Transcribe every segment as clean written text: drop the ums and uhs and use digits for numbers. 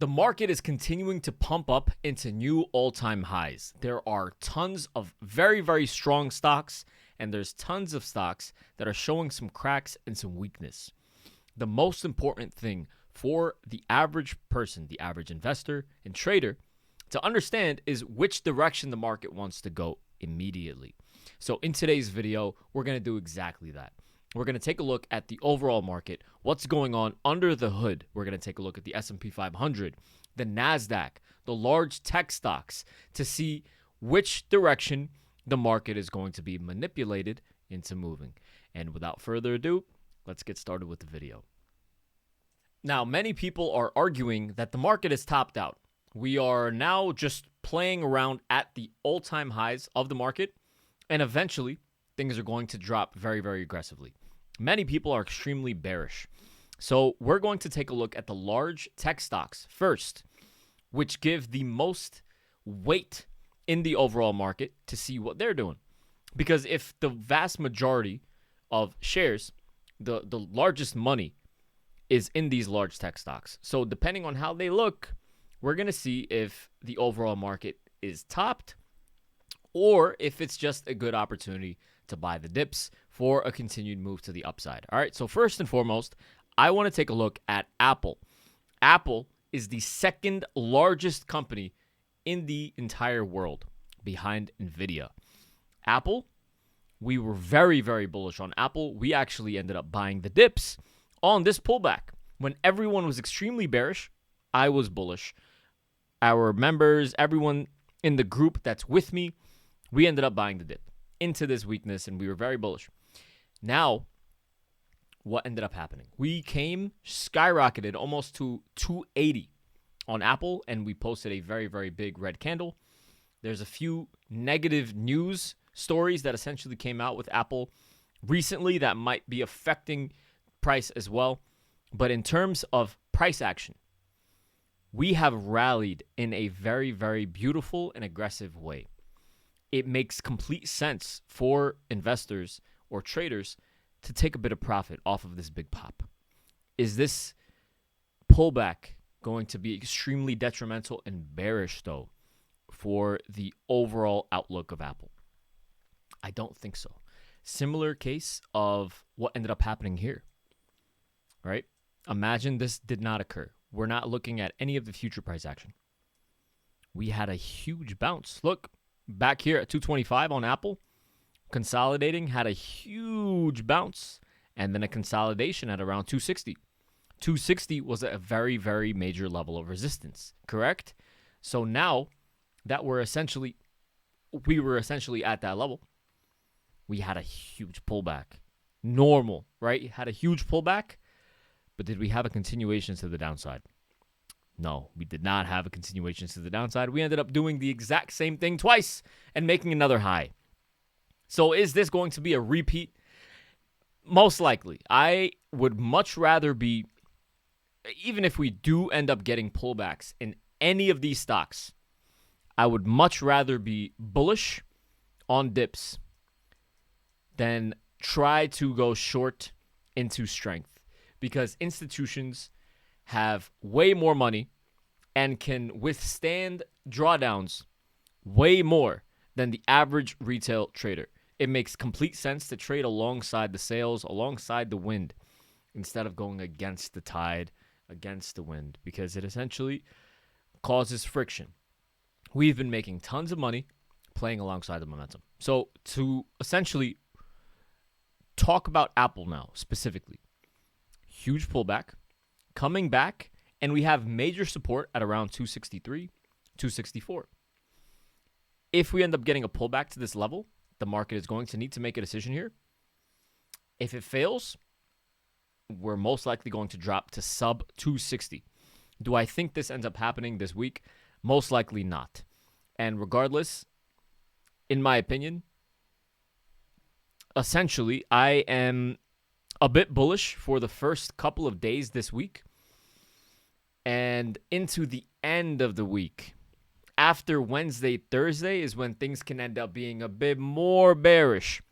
The market is continuing to pump up into new all-time highs. There are tons of very, very strong stocks, and there's tons of stocks that are showing some cracks and some weakness. The most important thing for the average person, the average investor and trader, to understand is which direction the market wants to go immediately. So in today's video, we're going to do exactly that. We're going to take a look at the overall market, what's going on under the hood. We're going to take a look at the SP500, the NASDAQ, the large tech stocks to see which direction the market is going to be manipulated into moving. And without further ado, let's get started with the video. Now, many people are arguing that the market is topped out. We are now just playing around at the all-time highs of the market, and eventually things are going to drop very, very aggressively. Many people are extremely bearish. So we're going to take a look at the large tech stocks first, which give the most weight in the overall market to see what they're doing. Because if the vast majority of shares, the largest money is in these large tech stocks. So depending on how they look, we're going to see if the overall market is topped or if it's just a good opportunity to buy the dips for a continued move to the upside. All right, so first and foremost, I want to take a look at Apple. Apple is the second largest company in the entire world behind Nvidia. Apple, we were very, very bullish on Apple. We actually ended up buying the dips on this pullback. When everyone was extremely bearish, I was bullish. Our members, everyone in the group that's with me, we ended up buying the dip into this weakness, and we were very bullish. Now, what ended up happening? We skyrocketed almost to 280 on Apple, and we posted a very, very big red candle. There's a few negative news stories that essentially came out with Apple recently that might be affecting price as well. But in terms of price action, we have rallied in a very, very beautiful and aggressive way. It makes complete sense for investors or traders to take a bit of profit off of this big pop. Is this pullback going to be extremely detrimental and bearish, though, for the overall outlook of Apple? I don't think so. Similar case of what ended up happening here, right? Imagine this did not occur. We're not looking at any of the future price action. We had a huge bounce. Look, back here at 225 on Apple, consolidating, had a huge bounce, and then a consolidation at around 260. 260 was a very, very major level of resistance, correct? So now that we were essentially at that level, we had a huge pullback. Normal, right? Had a huge pullback, but did we have a continuation to the downside? No, we did not have a continuation to the downside. We ended up doing the exact same thing twice and making another high. So is this going to be a repeat? Most likely. I would much rather be, even if we do end up getting pullbacks in any of these stocks, I would much rather be bullish on dips than try to go short into strength, because institutions have way more money and can withstand drawdowns way more than the average retail trader. It makes complete sense to trade alongside the sails, alongside the wind, instead of going against the tide, against the wind, because it essentially causes friction. We've been making tons of money playing alongside the momentum. So to essentially talk about Apple now specifically, huge pullback, coming back, and we have major support at around 263, 264. If we end up getting a pullback to this level, the market is going to need to make a decision here. If it fails, we're most likely going to drop to sub 260. Do I think this ends up happening this week? Most likely not. And regardless, in my opinion, essentially, I am a bit bullish for the first couple of days this week and into the end of the week. After Wednesday, Thursday is when things can end up being a bit more bearish,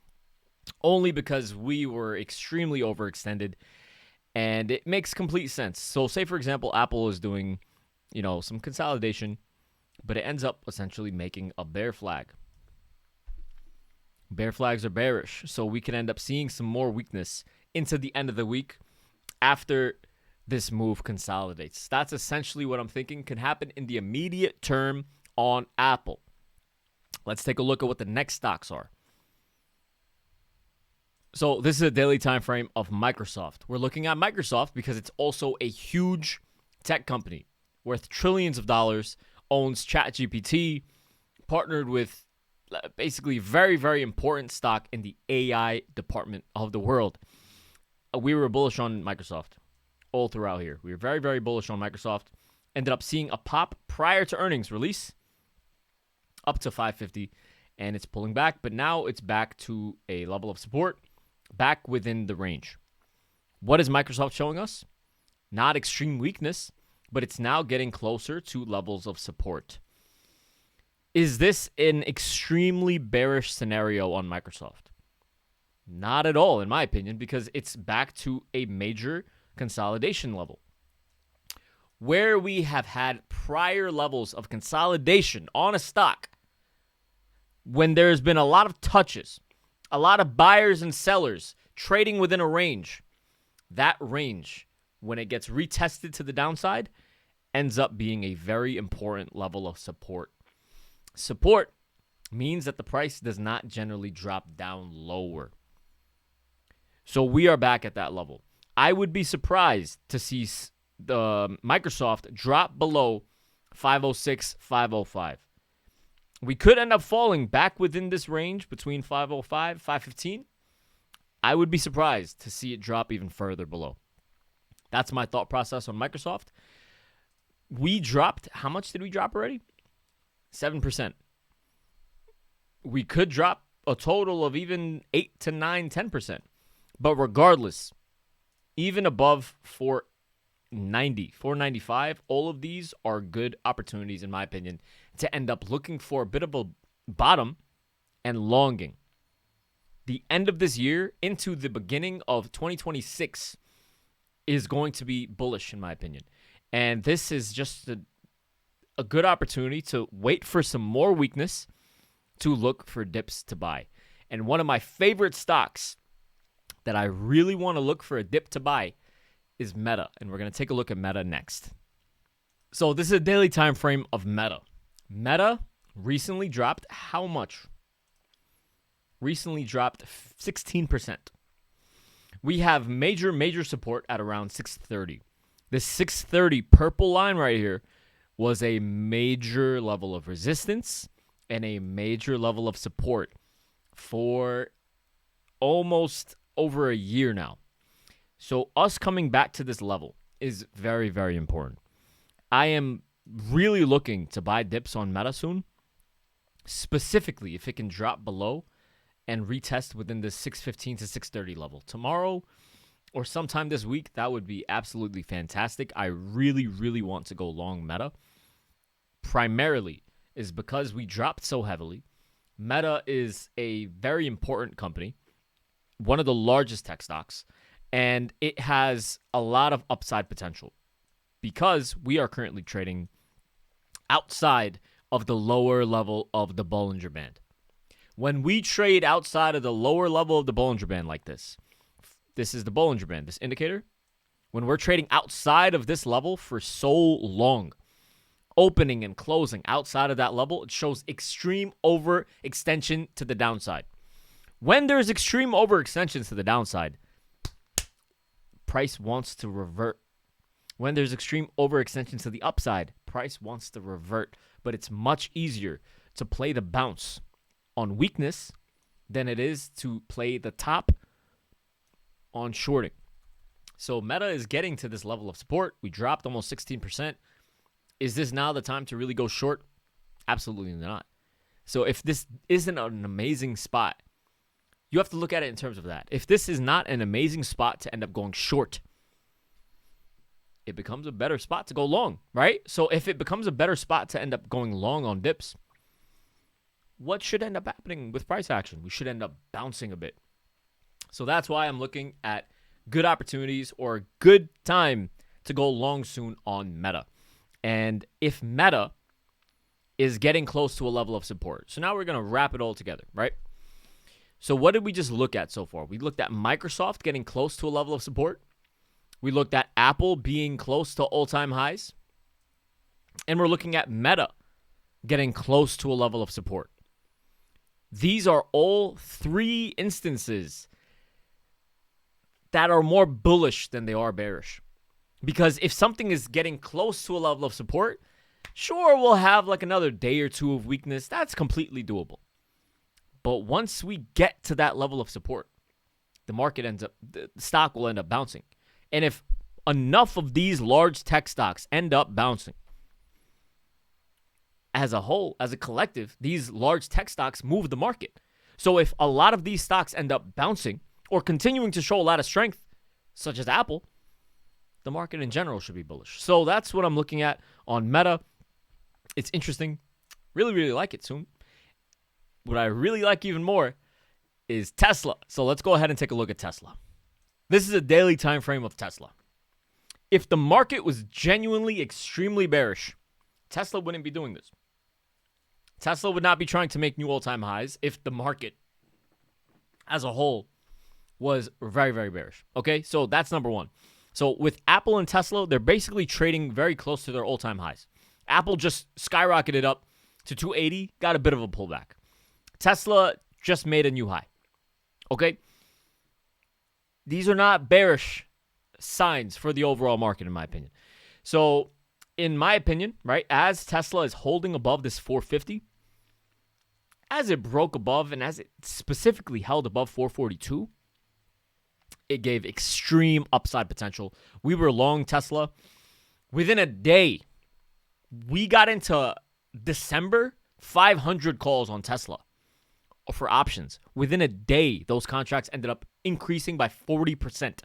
only because we were extremely overextended, and it makes complete sense. So say, for example, Apple is doing some consolidation, but it ends up essentially making a bear flag. Bear flags are bearish, so we can end up seeing some more weakness into the end of the week after this move consolidates. That's essentially what I'm thinking can happen in the immediate term on Apple. Let's take a look at what the next stocks are. So this is a daily time frame of Microsoft. We're looking at Microsoft because it's also a huge tech company worth trillions of dollars, owns ChatGPT, partnered with basically very, very important stock in the AI department of the world. We were bullish on Microsoft all throughout here. We were very, very bullish on Microsoft. Ended up seeing a pop prior to earnings release up to 550, and it's pulling back, but now it's back to a level of support, back within the range. What is Microsoft showing us? Not extreme weakness, but it's now getting closer to levels of support. Is this an extremely bearish scenario on Microsoft? Not at all, in my opinion, because it's back to a major consolidation level. Where we have had prior levels of consolidation on a stock, when there's been a lot of touches, a lot of buyers and sellers trading within a range, that range, when it gets retested to the downside, ends up being a very important level of support. Support means that the price does not generally drop down lower. So we are back at that level. I would be surprised to see the Microsoft drop below 506, 505. We could end up falling back within this range between 505, 515. I would be surprised to see it drop even further below. That's my thought process on Microsoft. We dropped, how much did we drop already? 7%. We could drop a total of even 8 to 9, 10%. But regardless, even above 490, 495, all of these are good opportunities, in my opinion, to end up looking for a bit of a bottom and longing. The end of this year into the beginning of 2026 is going to be bullish, in my opinion. And this is just a good opportunity to wait for some more weakness to look for dips to buy. And one of my favorite stocks that I really want to look for a dip to buy is Meta. And we're going to take a look at Meta next. So this is a daily time frame of Meta. Meta recently dropped how much? Recently dropped 16%. We have major support at around 630. This 630 purple line right here was a major level of resistance and a major level of support for almost over a year now. So us coming back to this level is very, very important. I am really looking to buy dips on Meta soon, specifically if it can drop below and retest within the 615 to 630 level. Tomorrow or sometime this week, that would be absolutely fantastic. I really want to go long Meta. Primarily is because we dropped so heavily. Meta is a very important company, one of the largest tech stocks, and it has a lot of upside potential because we are currently trading outside of the lower level of the Bollinger Band. When we trade outside of the lower level of the Bollinger Band like this is the Bollinger Band, this indicator. When we're trading outside of this level for so long, opening and closing outside of that level, it shows extreme overextension to the downside. When there's extreme overextensions to the downside, price wants to revert. When there's extreme overextension to the upside, price wants to revert. But it's much easier to play the bounce on weakness than it is to play the top on shorting. So Meta is getting to this level of support. We dropped almost 16%. Is this now the time to really go short? Absolutely not. So if this isn't an amazing spot, you have to look at it in terms of that. If this is not an amazing spot to end up going short, it becomes a better spot to go long, right? So if it becomes a better spot to end up going long on dips, what should end up happening with price action? We should end up bouncing a bit. So that's why I'm looking at good opportunities or a good time to go long soon on Meta. and if Meta is getting close to a level of support. So now we're going to wrap it all together, right? So what did we just look at so far? We looked at Microsoft getting close to a level of support. We looked at Apple being close to all-time highs. And we're looking at Meta getting close to a level of support. These are all three instances that are more bullish than they are bearish. Because if something is getting close to a level of support, sure, we'll have like another day or two of weakness. That's completely doable. But once we get to that level of support, the stock will end up bouncing. And if enough of these large tech stocks end up bouncing, as a whole, as a collective, these large tech stocks move the market. So if a lot of these stocks end up bouncing or continuing to show a lot of strength, such as Apple, the market in general should be bullish. So that's what I'm looking at on Meta. It's interesting. Really, really like it soon. What I really like even more is Tesla. So let's go ahead and take a look at Tesla. This is a daily time frame of Tesla. If the market was genuinely extremely bearish, Tesla wouldn't be doing this. Tesla would not be trying to make new all-time highs if the market as a whole was very, very bearish. Okay, so that's number one. So with Apple and Tesla, they're basically trading very close to their all-time highs. Apple just skyrocketed up to 280, got a bit of a pullback. Tesla just made a new high. Okay? These are not bearish signs for the overall market, in my opinion. So, in my opinion, right, as Tesla is holding above this 450, as it broke above and as it specifically held above 442, it gave extreme upside potential. We were long Tesla. Within a day, we got into December 500 calls on Tesla for options. Within a day, those contracts ended up increasing by 40%.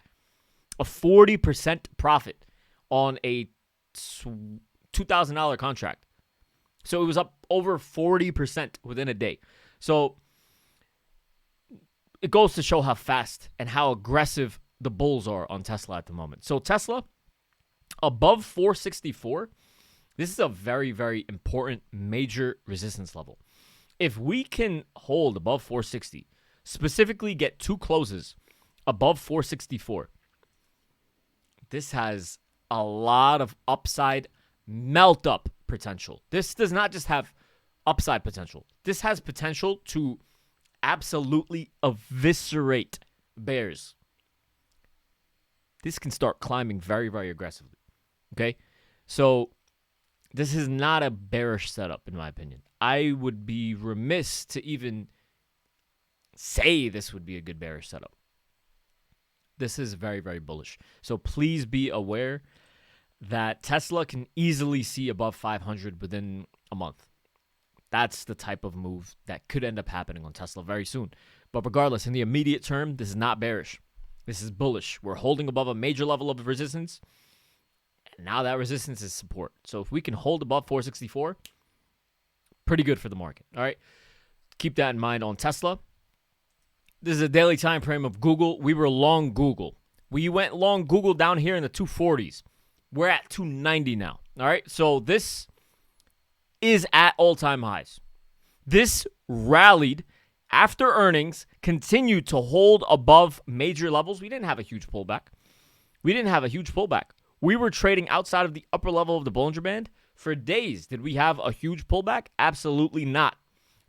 A 40% profit on a $2,000 contract. So it was up over 40% within a day. So it goes to show how fast and how aggressive the bulls are on Tesla at the moment. So Tesla, above 464, this is a very, very important major resistance level. If we can hold above 460, specifically get two closes above 464, this has a lot of upside melt up potential. This does not just have upside potential. This has potential to absolutely eviscerate bears. This can start climbing very, very aggressively. Okay? So this is not a bearish setup, in my opinion. I would be remiss to even say this would be a good bearish setup. This is very, very bullish. So please be aware that Tesla can easily see above 500 within a month. That's the type of move that could end up happening on Tesla very soon. But regardless, in the immediate term, this is not bearish. This is bullish. We're holding above a major level of resistance. And now that resistance is support. So if we can hold above 464, pretty good for the market. All right. Keep that in mind on Tesla. This is a daily time frame of Google. We were long Google. We went long Google down here in the 240s. We're at 290 now. All right. So this is at all-time highs. This rallied after earnings, continued to hold above major levels. We didn't have a huge pullback. We were trading outside of the upper level of the Bollinger Band for days. Did we have a huge pullback? Absolutely not.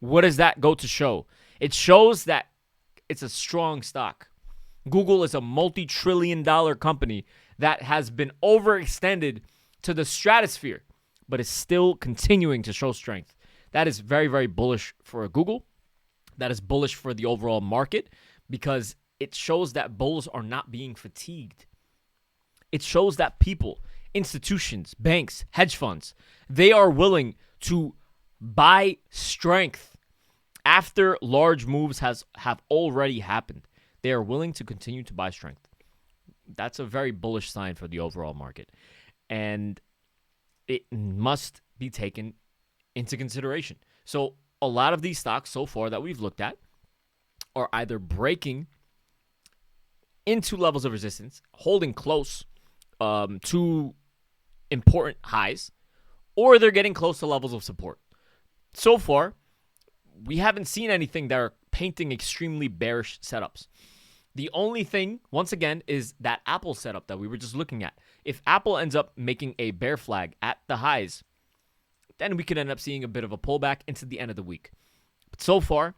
What does that go to show? It shows that it's a strong stock. Google is a multi-trillion-dollar company that has been overextended to the stratosphere, but is still continuing to show strength. That is very, very bullish for Google. That is bullish for the overall market because it shows that bulls are not being fatigued. It shows that people, institutions, banks, hedge funds, they are willing to buy strength after large moves have already happened. They are willing to continue to buy strength. That's a very bullish sign for the overall market. And it must be taken into consideration. So a lot of these stocks so far that we've looked at are either breaking into levels of resistance, holding close to important highs, or they're getting close to levels of support. So far, we haven't seen anything that are painting extremely bearish setups. The only thing, once again, is that Apple setup that we were just looking at. If Apple ends up making a bear flag at the highs, then we could end up seeing a bit of a pullback into the end of the week. But so far,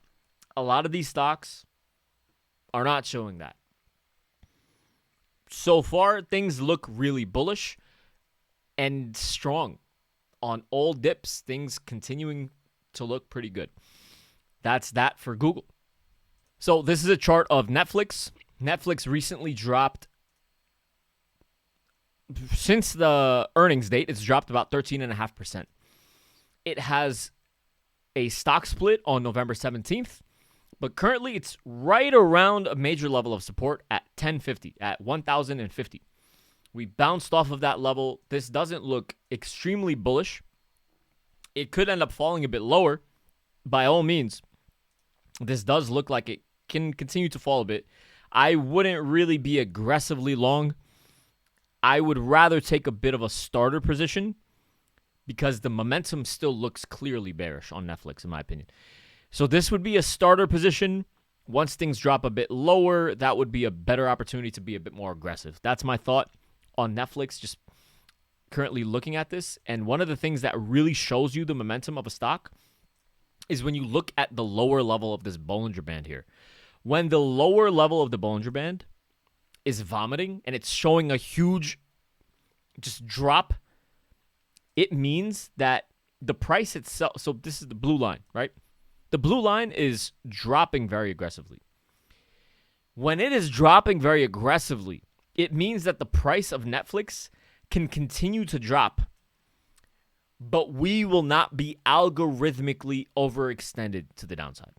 a lot of these stocks are not showing that. So far, things look really bullish and strong. On all dips, things continuing to look pretty good. That's that for Google. So this is a chart of Netflix. Netflix recently dropped, since the earnings date, it's dropped about 13.5%. It has a stock split on November 17th, but currently it's right around a major level of support at 1050, at 1050. We bounced off of that level. This doesn't look extremely bullish. It could end up falling a bit lower. By all means, this does look like it can continue to fall a bit. I wouldn't really be aggressively long. I would rather take a bit of a starter position because the momentum still looks clearly bearish on Netflix, in my opinion. So this would be a starter position. Once things drop a bit lower, that would be a better opportunity to be a bit more aggressive. That's my thought on Netflix, just currently looking at this. And one of the things that really shows you the momentum of a stock is when you look at the lower level of this Bollinger Band here. When the lower level of the Bollinger Band is vomiting and it's showing a huge just drop, it means that the price itself, so this is the blue line, right? The blue line is dropping very aggressively. When it is dropping very aggressively, it means that the price of Netflix can continue to drop, but we will not be algorithmically overextended to the downside.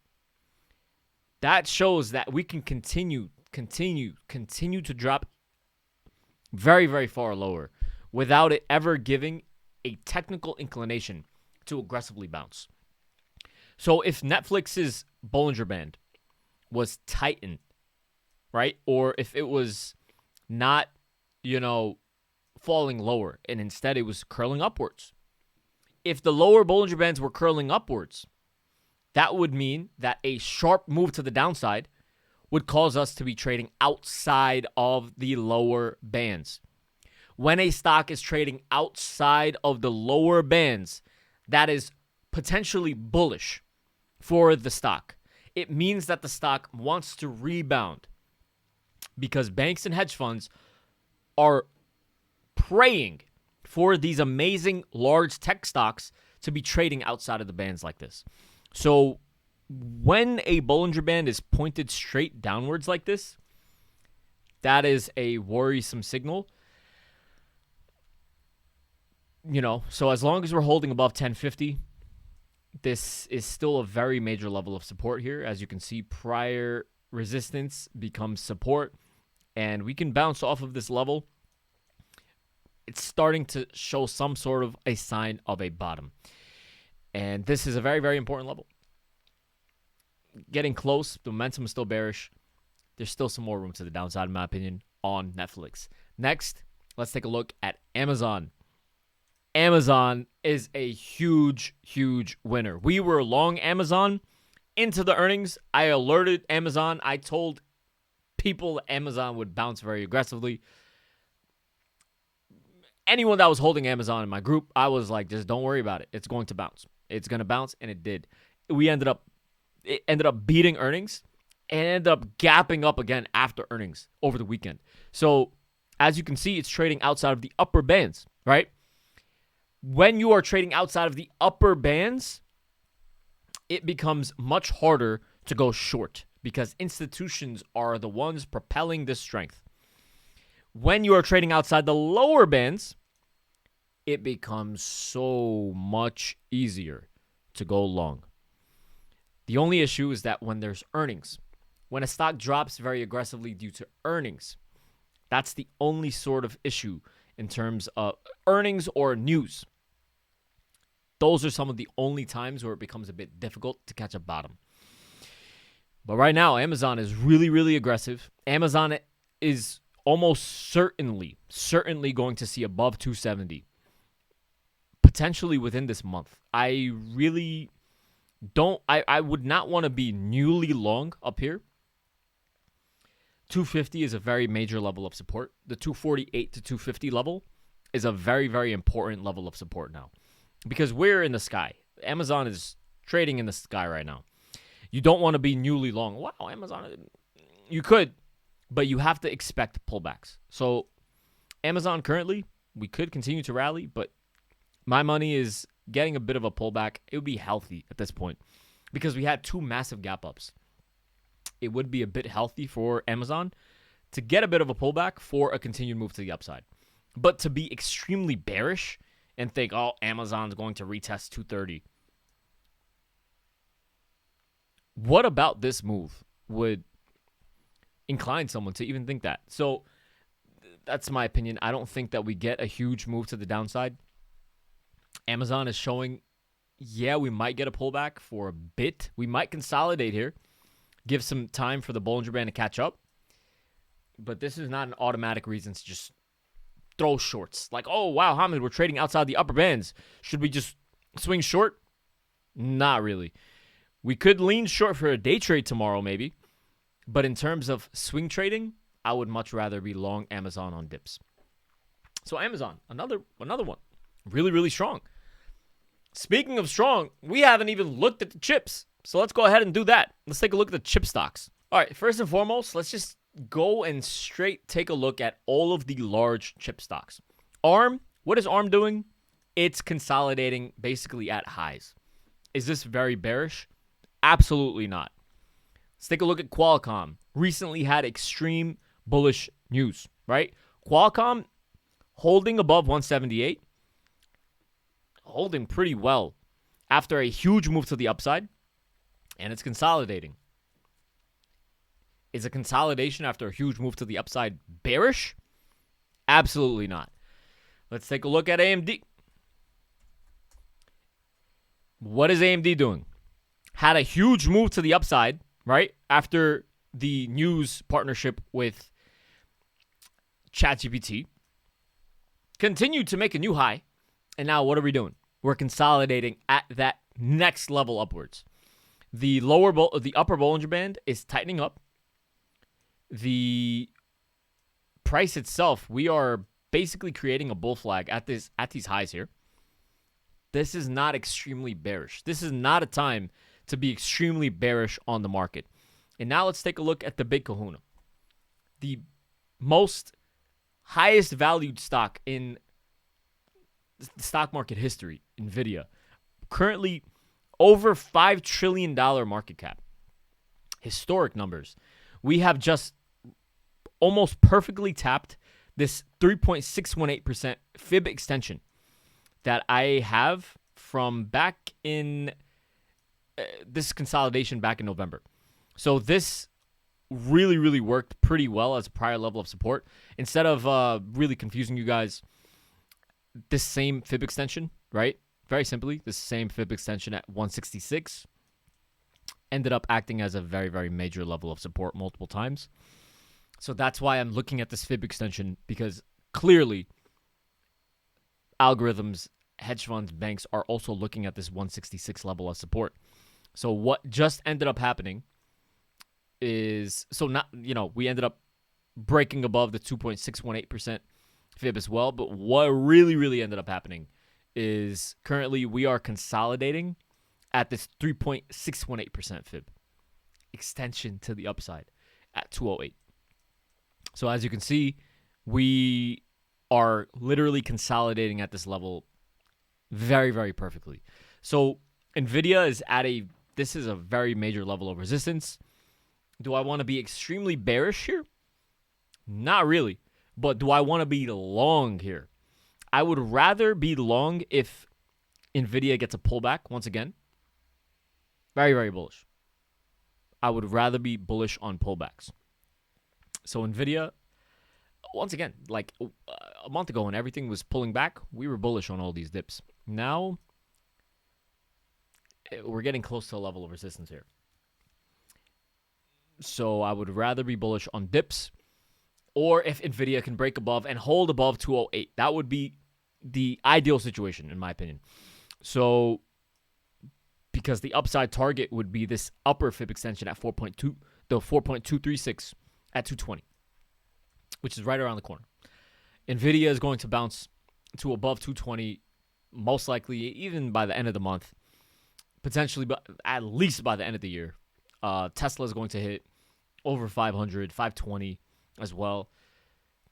That shows that we can continue to drop very, very far lower without it ever giving a technical inclination to aggressively bounce. So if Netflix's Bollinger Band was tightened, right? Or if it was not, falling lower and instead it was curling upwards. If the lower Bollinger Bands were curling upwards, that would mean that a sharp move to the downside would cause us to be trading outside of the lower bands. When a stock is trading outside of the lower bands, that is potentially bullish for the stock. It means that the stock wants to rebound because banks and hedge funds are praying for these amazing large tech stocks to be trading outside of the bands like this. So when a Bollinger Band is pointed straight downwards like this, that is a worrisome signal. So as long as we're holding above 1050, this is still a very major level of support here. As you can see, prior resistance becomes support, and we can bounce off of this level. It's starting to show some sort of a sign of a bottom. And this is a very, very important level. Getting close, the momentum is still bearish. There's still some more room to the downside, in my opinion, on Netflix. Next, let's take a look at Amazon. Amazon is a huge, huge winner. We were long Amazon into the earnings. I alerted Amazon. I told people Amazon would bounce very aggressively. Anyone that was holding Amazon in my group, I was like, just don't worry about it. It's going to bounce. It's going to bounce, and it did. It ended up beating earnings and ended up gapping up again after earnings over the weekend. So as you can see, it's trading outside of the upper bands, right? When you are trading outside of the upper bands, it becomes much harder to go short because institutions are the ones propelling this strength. When you are trading outside the lower bands, it becomes so much easier to go long. The only issue is that when there's earnings, when a stock drops very aggressively due to earnings, that's the only sort of issue in terms of earnings or news. Those are some of the only times where it becomes a bit difficult to catch a bottom. But right now, Amazon is really, really aggressive. Amazon is almost certainly going to see above 270. potentially within this month. I really don't, I would not want to be newly long up here. 250 is a very major level of support. The 248 to 250 level is a very, very important level of support now because we're in the sky. Amazon is trading in the sky right now. You don't want to be newly long. Wow, Amazon, you could, but you have to expect pullbacks. So Amazon currently, we could continue to rally, but my money is getting a bit of a pullback. It would be healthy at this point because we had two massive gap ups. It would be a bit healthy for Amazon to get a bit of a pullback for a continued move to the upside. But to be extremely bearish and think, oh, Amazon's going to retest 230. What about this move would incline someone to even think that? So that's my opinion. I don't think that we get a huge move to the downside. Amazon is showing, yeah, we might get a pullback for a bit. We might consolidate here. Give some time for the Bollinger Band to catch up. But this is not an automatic reason to just throw shorts. Like, oh, wow, Hamid, we're trading outside the upper bands. Should we just swing short? Not really. We could lean short for a day trade tomorrow, maybe. But in terms of swing trading, I would much rather be long Amazon on dips. So Amazon, another one. Really, really strong. Speaking of strong, we haven't even looked at the chips. So let's go ahead and do that. Let's take a look at the chip stocks. All right, first and foremost, let's just go and straight take a look at all of the large chip stocks. ARM, what is ARM doing? It's consolidating basically at highs. Is this very bearish? Absolutely not. Let's take a look at Qualcomm. Recently had extreme bullish news, right? Qualcomm holding above 178, holding pretty well after a huge move to the upside. And it's consolidating. Is a consolidation after a huge move to the upside bearish? Absolutely not. Let's take a look at AMD. What is AMD doing? Had a huge move to the upside, right? After the news partnership with ChatGPT. Continued to make a new high. And now what are we doing? We're consolidating at that next level upwards. The upper Bollinger Band is tightening up. The price itself, we are basically creating a bull flag at these highs here. This is not extremely bearish. This is not a time to be extremely bearish on the market. And now let's take a look at the big kahuna. The most highest valued stock in the stock market history, Nvidia. Currently over $5 trillion market cap. Historic numbers. We have just almost perfectly tapped this 3.618% fib extension that I have from back in this consolidation back in November. So this really, really worked pretty well as a prior level of support. Instead of really confusing you guys, this same fib extension, right? Very simply, this same fib extension at 166 ended up acting as a very, very major level of support multiple times. So that's why I'm looking at this fib extension, because clearly algorithms, hedge funds, banks are also looking at this 166 level of support. So what just ended up happening is, we ended up breaking above the 2.618% fib as well. But what really, really ended up happening is currently we are consolidating at this 3.618% fib extension to the upside at 208. So as you can see, we are literally consolidating at this level very, very perfectly. So Nvidia is this is a very major level of resistance. Do I want to be extremely bearish here? Not really. But do I want to be long here? I would rather be long if Nvidia gets a pullback once again. Very, very bullish. I would rather be bullish on pullbacks. So Nvidia, once again, like a month ago when everything was pulling back, we were bullish on all these dips. Now, we're getting close to a level of resistance here. So I would rather be bullish on dips, or if Nvidia can break above and hold above 208. That would be the ideal situation, in my opinion. So, because the upside target would be this upper fib extension at 4.2, the 4.236 at 220, which is right around the corner. Nvidia is going to bounce to above 220, most likely even by the end of the month, potentially, but at least by the end of the year. Tesla is going to hit over 500, 520 as well.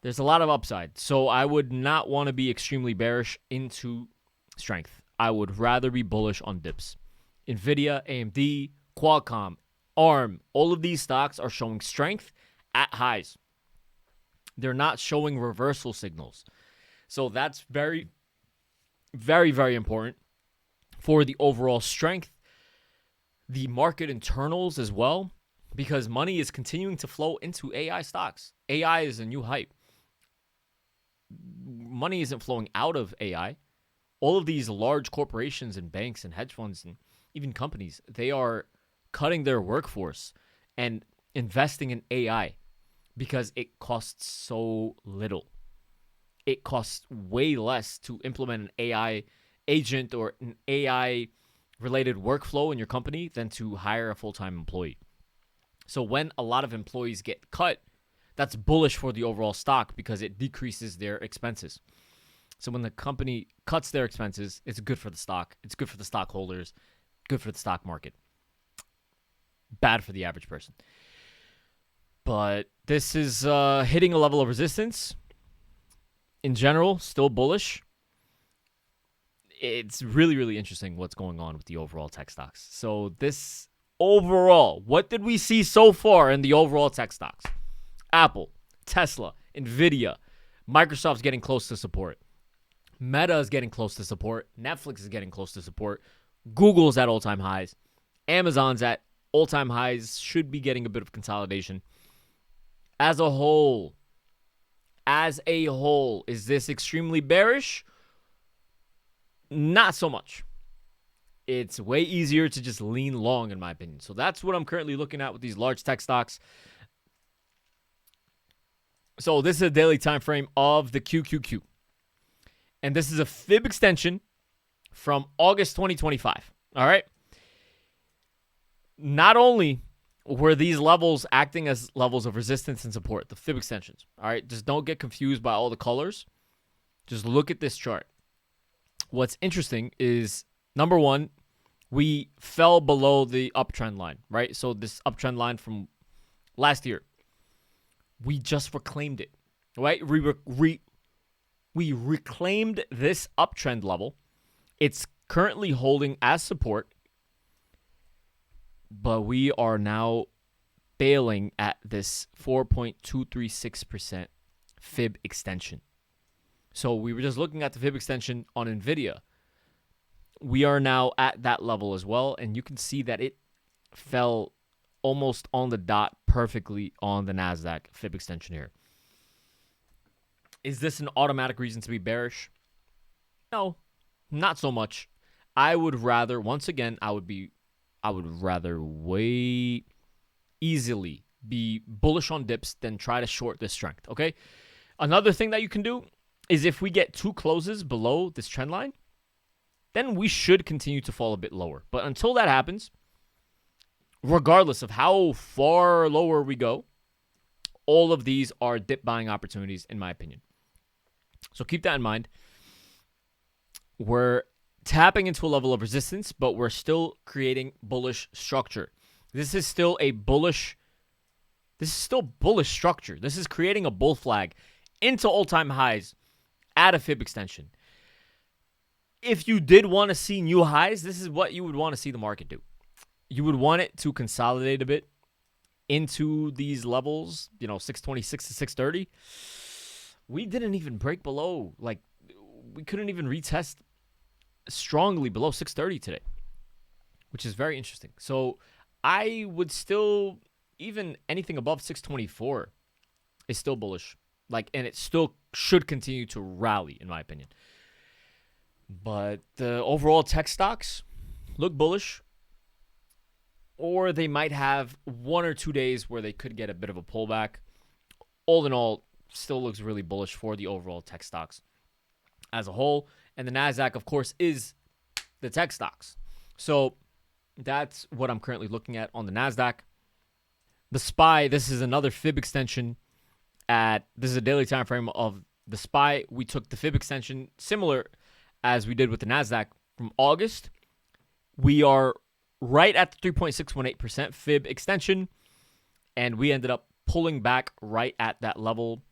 There's a lot of upside. So I would not want to be extremely bearish into strength. I would rather be bullish on dips. Nvidia, AMD, Qualcomm, ARM, all of these stocks are showing strength at highs. They're not showing reversal signals. So that's very, very, very important for the overall strength, the market internals as well, because money is continuing to flow into AI stocks. AI is a new hype. Money isn't flowing out of AI. All of these large corporations and banks and hedge funds and even companies, they are cutting their workforce and investing in AI because it costs so little. It costs way less to implement an AI agent or an AI related workflow in your company than to hire a full-time employee. So when a lot of employees get cut, that's bullish for the overall stock because it decreases their expenses. So when the company cuts their expenses, it's good for the stock. It's good for the stockholders, good for the stock market. Bad for the average person. But this is hitting a level of resistance. In general, still bullish. It's really, really interesting what's going on with the overall tech stocks. So this overall, what did we see so far in the overall tech stocks? Apple, Tesla, Nvidia, Microsoft's getting close to support. Meta is getting close to support. Netflix is getting close to support. Google's at all-time highs. Amazon's at all-time highs. Should be getting a bit of consolidation. As a whole, is this extremely bearish? Not so much. It's way easier to just lean long, in my opinion. So that's what I'm currently looking at with these large tech stocks. So this is a daily time frame of the QQQ. And this is a fib extension from August 2025. All right. Not only were these levels acting as levels of resistance and support, the fib extensions. All right. Just don't get confused by all the colors. Just look at this chart. What's interesting is, number one, we fell below the uptrend line, right? So this uptrend line from last year, we just reclaimed it, right? We reclaimed this uptrend level. It's currently holding as support, but we are now failing at this 4.236% fib extension. So we were just looking at the fib extension on Nvidia. We are now at that level as well, and you can see that it fell almost on the dot perfectly on the NASDAQ fib extension here. Is this an automatic reason to be bearish? No, not so much. I would rather, once again, I would rather way easily be bullish on dips than try to short this strength, okay? Another thing that you can do is if we get two closes below this trend line, then we should continue to fall a bit lower. But until that happens, regardless of how far lower we go, all of these are dip buying opportunities, in my opinion. So keep that in mind. We're tapping into a level of resistance, but we're still creating bullish structure. This is still bullish structure. This is creating a bull flag into all-time highs at a fib extension. If you did want to see new highs, this is what you would want to see the market do. You would want it to consolidate a bit into these levels, 626 to 630. We didn't even break below. We couldn't even retest strongly below 630 today, which is very interesting. So I would still, even anything above 624 is still bullish. And it still should continue to rally, in my opinion. But the overall tech stocks look bullish, or they might have 1 or 2 days where they could get a bit of a pullback. All in all, still looks really bullish for the overall tech stocks. as a whole. And the NASDAQ, of course, is the tech stocks. So that's what I'm currently looking at on the NASDAQ. The SPY, this is another fib extension this is a daily time frame of the SPY. We took the fib extension similar as we did with the NASDAQ from August. We are right at the 3.618% fib extension, and we ended up pulling back right at that level.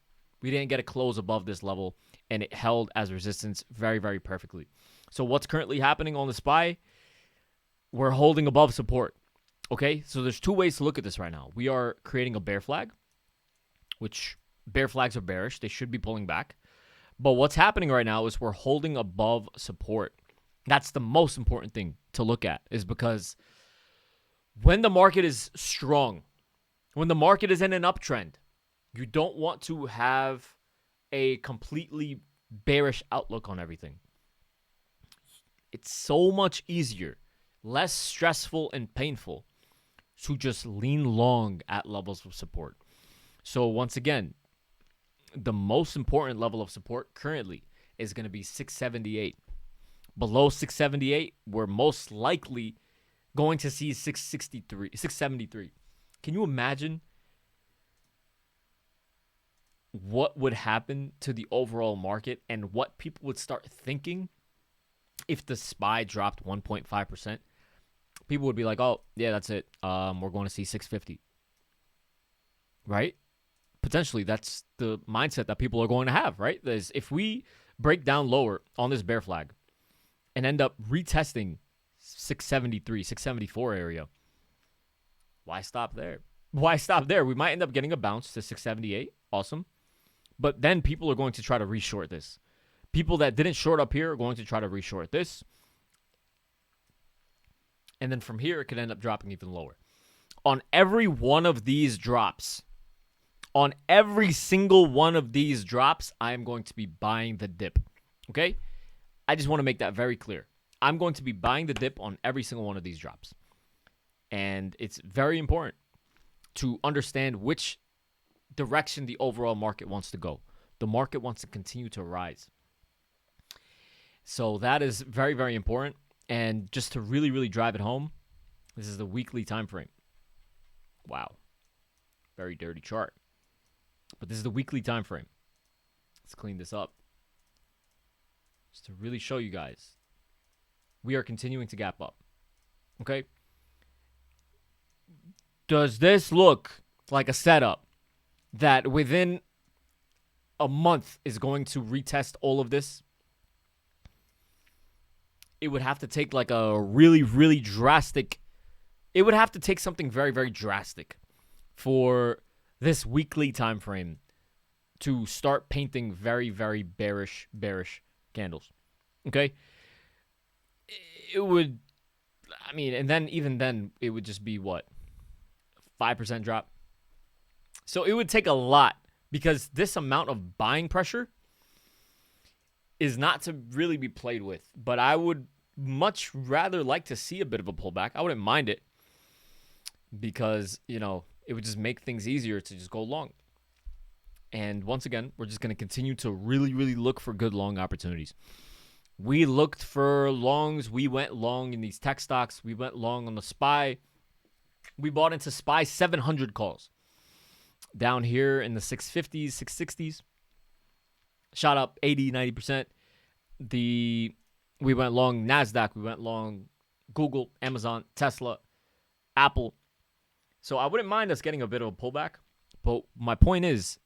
We didn't get a close above this level, and it held as resistance very, very perfectly. So what's currently happening on the SPY? We're holding above support. Okay, so there's two ways to look at this right now. We are creating a bear flag, which bear flags are bearish. They should be pulling back. But what's happening right now is we're holding above support. That's the most important thing to look at, is because when the market is strong, when the market is in an uptrend, you don't want to have a completely bearish outlook on everything. It's so much easier, less stressful and painful to just lean long at levels of support. So once again, the most important level of support currently is going to be 678. Below 678, we're most likely going to see 673. Can you imagine what would happen to the overall market and what people would start thinking if the SPY dropped 1.5%? People would be like, oh, yeah, that's it. We're going to see 650. Right? Potentially, that's the mindset that people are going to have, right? Is if we break down lower on this bear flag and end up retesting 673, 674 area, why stop there? Why stop there? We might end up getting a bounce to 678. Awesome. But then people are going to try to reshort this. People that didn't short up here are going to try to reshort this. And then from here, it could end up dropping even lower. On every one of these drops, on every single one of these drops, I am going to be buying the dip. Okay? I just want to make that very clear. I'm going to be buying the dip on every single one of these drops. And it's very important to understand which direction the overall market wants to go. The market wants to continue to rise. So that is very, very important. And just to really, really drive it home, this is the weekly time frame. Wow. Very dirty chart. But this is the weekly time frame. Let's clean this up. Just to really show you guys. We are continuing to gap up. Okay? Does this look like a setup that within a month is going to retest all of this? It would have to take like a really, really drastic. It would have to take something very, very drastic for this weekly time frame to start painting very, very bearish candles. Okay? It would, I mean, and then even then, it would just be what? 5% drop. So it would take a lot, because this amount of buying pressure is not to really be played with. But I would much rather like to see a bit of a pullback. I wouldn't mind it, because, you know, it would just make things easier to just go long. And once again, we're just going to continue to really, really look for good long opportunities. We looked for longs. We went long in these tech stocks. We went long on the SPY. We bought into SPY 700 calls. Down here in the 650s, 660s. Shot up 80, 90%. We went long NASDAQ. We went long Google, Amazon, Tesla, Apple. So I wouldn't mind us getting a bit of a pullback. But my point is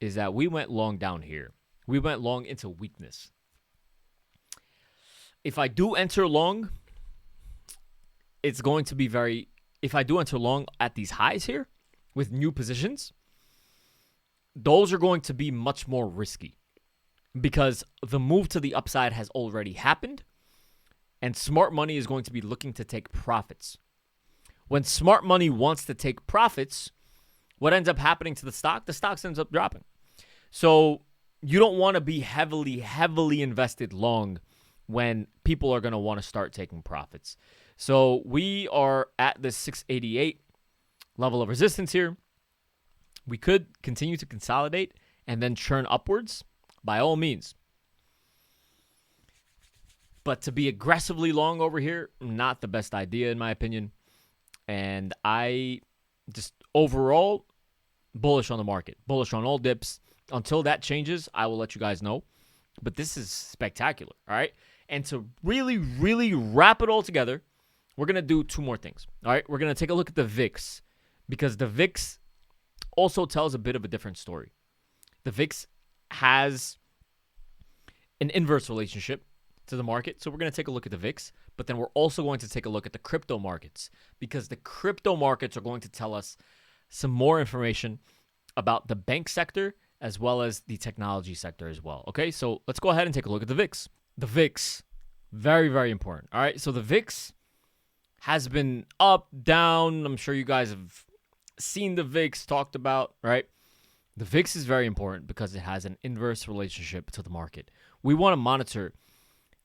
that we went long down here. We went long into weakness. If I do enter long, it's going to be very... If I do enter long at these highs here with new positions, those are going to be much more risky, because the move to the upside has already happened, and smart money is going to be looking to take profits. When smart money wants to take profits, what ends up happening to the stock? The stock ends up dropping. So you don't want to be heavily invested long when people are going to want to start taking profits. So we are at the 688 level of resistance here. We could continue to consolidate and then churn upwards by all means. But to be aggressively long over here, not the best idea in my opinion. And I just overall bullish on the market, bullish on all dips. Until that changes, I will let you guys know. But this is spectacular, all right? And to really, really wrap it all together, we're going to do two more things, all right? We're going to take a look at the VIX because the VIX also tells a bit of a different story. The VIX has an inverse relationship to the market. So we're going to take a look at the VIX, but then we're also going to take a look at the crypto markets because the crypto markets are going to tell us some more information about the bank sector as well as the technology sector as well. Okay, so let's go ahead and take a look at the VIX. The VIX, very, very important. All right, so the VIX has been up, down. I'm sure you guys have seen the VIX talked about, right? The VIX is very important because it has an inverse relationship to the market. We want to monitor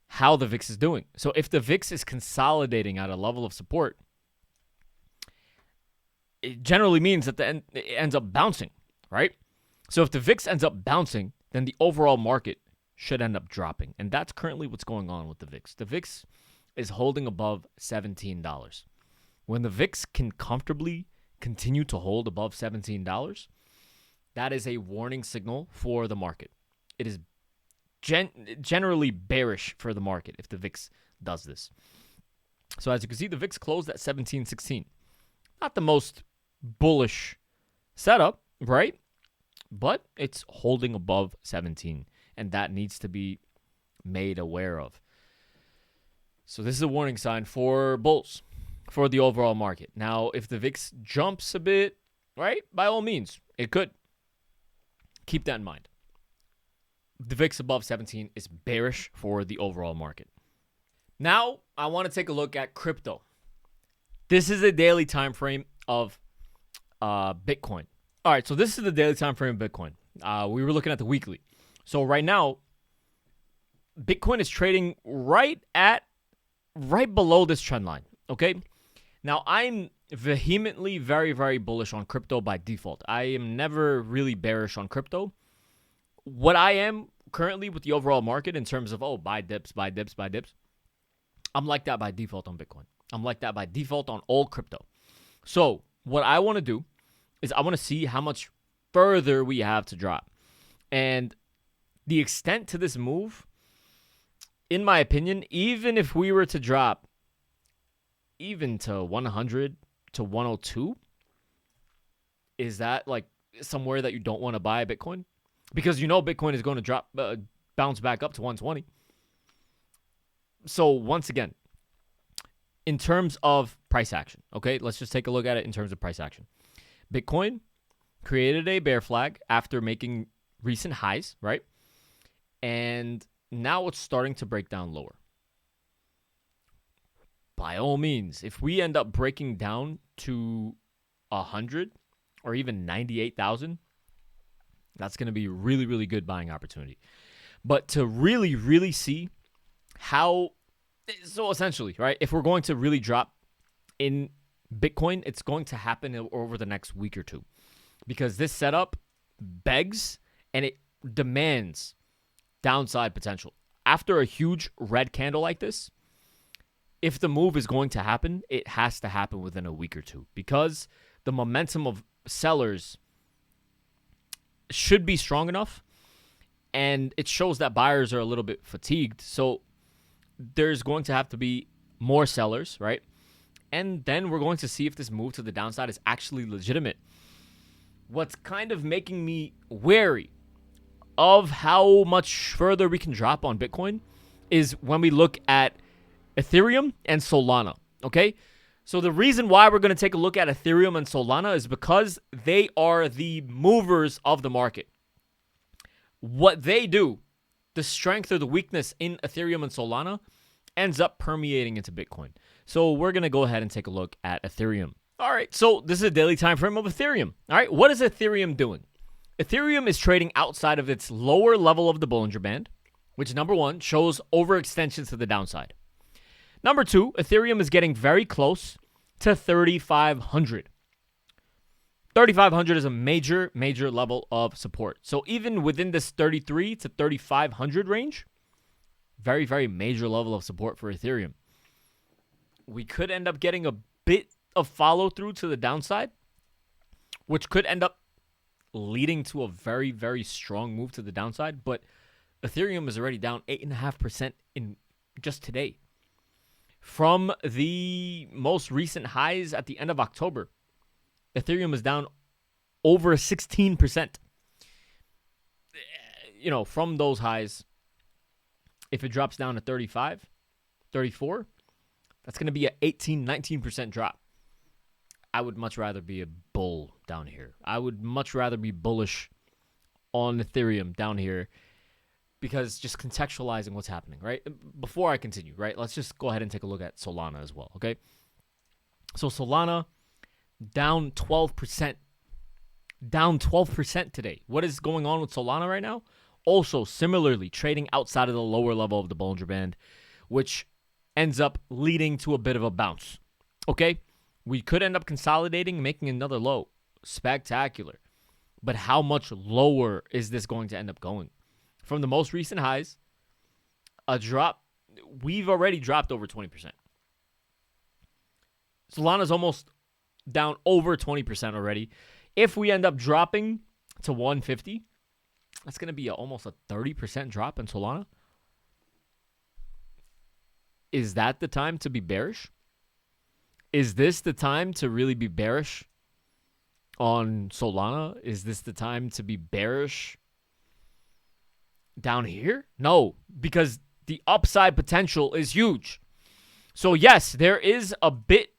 how the VIX is doing. So if the VIX is consolidating at a level of support, it generally means that it ends up bouncing, right? So if the VIX ends up bouncing, then the overall market should end up dropping. And that's currently what's going on with the VIX. The VIX is holding above $17. When the VIX can comfortably continue to hold above $17, that is a warning signal for the market. It is generally bearish for the market if the VIX does this. So as you can see, the VIX closed at 1716. Not the most bullish setup, right? But it's holding above 17, and that needs to be made aware of. So this is a warning sign for bulls, for the overall market. Now, if the VIX jumps a bit, right, by all means, it could. Keep that in mind. The VIX above 17 is bearish for the overall market. Now, I want to take a look at crypto. This is a daily time frame of Bitcoin. All right, so this is the daily time frame of Bitcoin. We were looking at the weekly. So right now, Bitcoin is trading right below this trend line, okay? Now, I'm vehemently very, very bullish on crypto by default. I am never really bearish on crypto. What I am currently with the overall market in terms of, buy dips, buy dips, buy dips, I'm like that by default on Bitcoin. I'm like that by default on all crypto. So what I want to do is I want to see how much further we have to drop. And the extent to this move, in my opinion, even if we were to drop even to 100 to 102, is that like somewhere that you don't want to buy Bitcoin? Because you know Bitcoin is going to bounce back up to 120. So once again, in terms of price action, okay, let's just take a look at it in terms of price action. Bitcoin created a bear flag after making recent highs, right? And now it's starting to break down lower. By all means, if we end up breaking down to 100 or even 98,000, that's going to be a really, really good buying opportunity. But to really, really see how, so essentially, right, if we're going to really drop in Bitcoin, it's going to happen over the next week or two because this setup begs and it demands downside potential. After a huge red candle like this, if the move is going to happen, it has to happen within a week or two because the momentum of sellers should be strong enough, and it shows that buyers are a little bit fatigued. So there's going to have to be more sellers, right? And then we're going to see if this move to the downside is actually legitimate. What's kind of making me wary of how much further we can drop on Bitcoin is when we look at Ethereum and Solana, okay? So the reason why we're going to take a look at Ethereum and Solana is because they are the movers of the market. What they do, the strength or the weakness in Ethereum and Solana ends up permeating into Bitcoin. So we're going to go ahead and take a look at Ethereum. All right, so this is a daily time frame of Ethereum. All right, what is Ethereum doing? Ethereum is trading outside of its lower level of the Bollinger Band, which, number one, shows overextensions to the downside. Number two, Ethereum is getting very close to 3,500. 3,500 is a major, major level of support. So even within this 33 to 3,500 range, very, very major level of support for Ethereum. We could end up getting a bit of follow through to the downside, which could end up leading to a very, very strong move to the downside. But Ethereum is already down 8.5% in just today from the most recent highs at the end of October. Ethereum is down over 16%. You know, from those highs, if it drops down to 35, 34, that's going to be an 18, 19% drop. I would much rather be a bull down here. I would much rather be bullish on Ethereum down here, because just contextualizing what's happening, right? Before I continue, right, let's just go ahead and take a look at Solana as well, okay? So Solana down 12%. Down 12% today. What is going on with Solana right now? Also, similarly, trading outside of the lower level of the Bollinger Band, which ends up leading to a bit of a bounce, okay? We could end up consolidating, making another low. Spectacular. But how much lower is this going to end up going? From the most recent highs, a drop, we've already dropped over 20%. Solana's almost down over 20% already. If we end up dropping to 150, that's going to be almost a 30% drop in Solana. Is that the time to be bearish? Is this the time to really be bearish on Solana? Is this the time to be bearish down here? No, because the upside potential is huge. So yes, there is a bit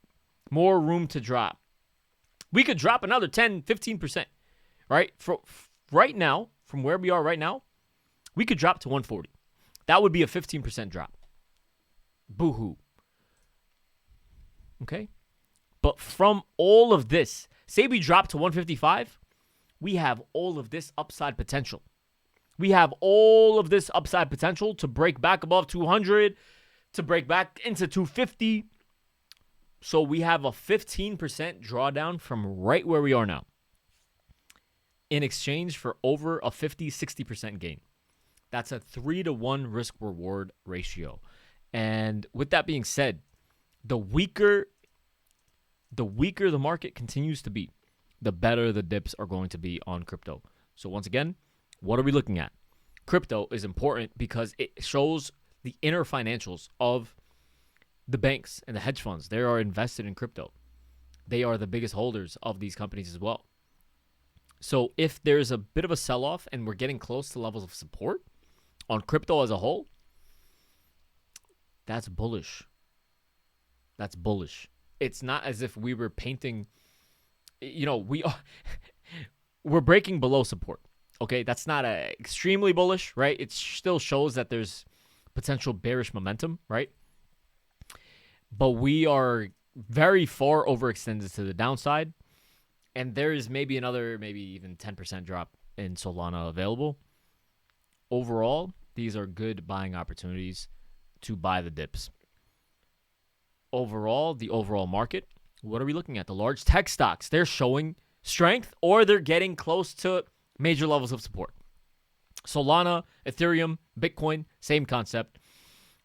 more room to drop. We could drop another 10, 15%, right? Right now, from where we are right now, we could drop to 140. That would be a 15% drop. Boo-hoo. Okay? But from all of this, say we drop to 155, we have all of this upside potential. We have all of this upside potential to break back above 200, to break back into 250. So we have a 15% drawdown from right where we are now in exchange for over a 50, 60% gain. That's a 3-to-1 risk-reward ratio. And with that being said, the weaker the market continues to be, the better the dips are going to be on crypto. So once again, what are we looking at? Crypto is important because it shows the inner financials of the banks and the hedge funds. They are invested in crypto. They are the biggest holders of these companies as well. So if there's a bit of a sell-off and we're getting close to levels of support on crypto as a whole, that's bullish. That's bullish. It's not as if we were painting, we're breaking below support. Okay, that's not extremely bullish, right? It still shows that there's potential bearish momentum, right? But we are very far overextended to the downside. And there is maybe another, maybe even 10% drop in Solana available. Overall, these are good buying opportunities to buy the dips. Overall, the overall market, what are we looking at? The large tech stocks, they're showing strength or they're getting close to major levels of support. Solana, Ethereum, Bitcoin, same concept.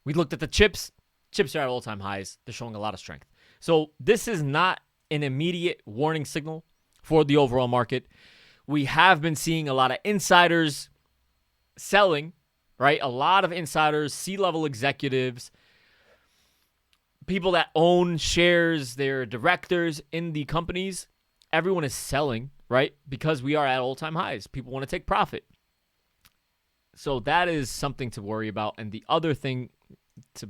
We looked at the chips. Chips are at all-time highs. They're showing a lot of strength. So this is not an immediate warning signal for the overall market. We have been seeing a lot of insiders selling, right? A lot of insiders, C-level executives, people that own shares, they're directors in the companies. Everyone is selling, right? Because we are at all-time highs. People want to take profit. So that is something to worry about. And the other thing to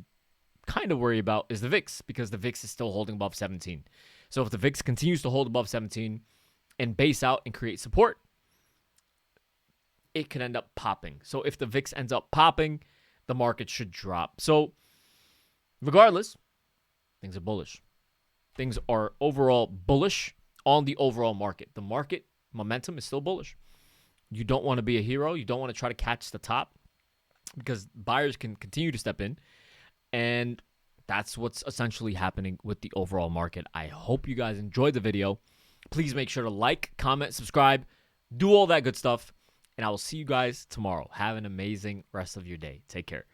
kind of worry about is the VIX, because the VIX is still holding above 17. So if the VIX continues to hold above 17 and base out and create support, it could end up popping. So if the VIX ends up popping, the market should drop. So regardless, things are bullish. Things are overall bullish on the overall market. The market momentum is still bullish. You don't want to be a hero. You don't want to try to catch the top because buyers can continue to step in. And that's what's essentially happening with the overall market. I hope you guys enjoyed the video. Please make sure to like, comment, subscribe, do all that good stuff. And I will see you guys tomorrow. Have an amazing rest of your day. Take care.